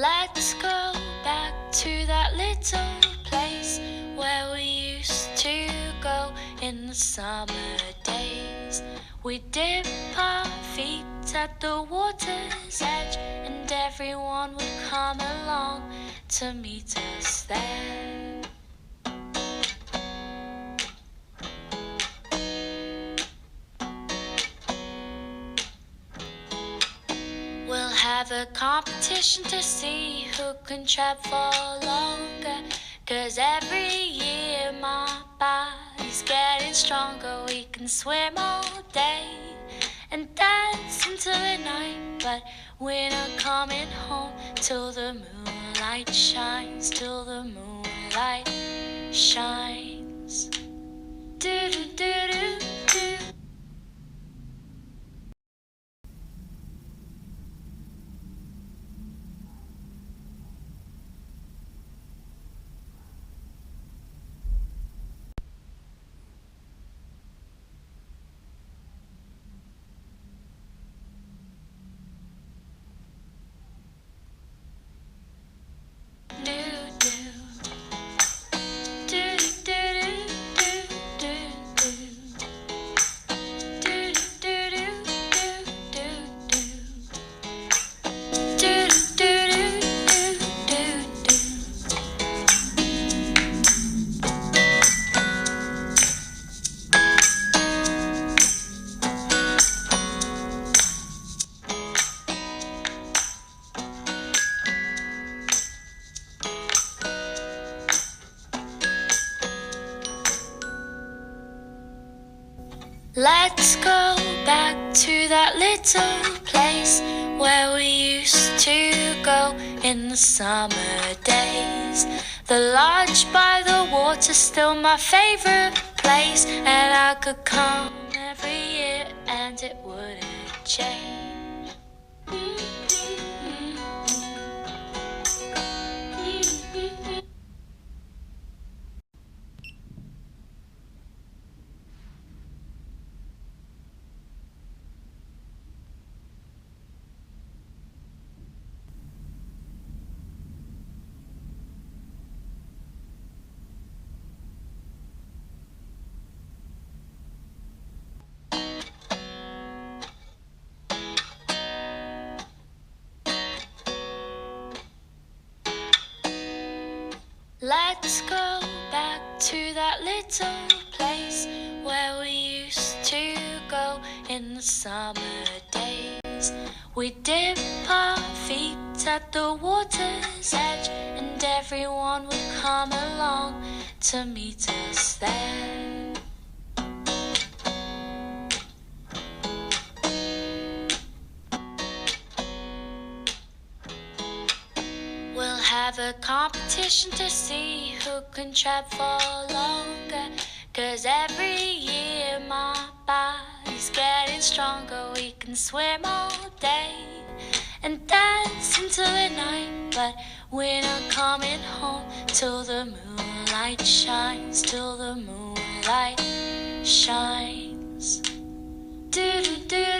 Let's go back to that little place where we used to go in the summer days. We dip our feet at the water's edge, and everyone would come along to meet us there. We'll have a competition to see who can travel longer, 'cause every year my body's getting stronger. We can swim all day and dance until the night, but we're not coming home till the moonlight shines, till the moonlight shines. Do do do do do. Let's go back to that little place where we used to go in the summer days. The lodge by the water's still my favorite place, and I could come every year and it wouldn't change. Let's go back to that little place where we used to go in the summer days. We dip our feet at the water's edge, and everyone would come along to meet us there. We'll have a competition to see who can travel longer, 'cause every year my body's getting stronger. We can swim all day and dance until the night, but we're not coming home till the moonlight shines, till the moonlight shines. Do do do.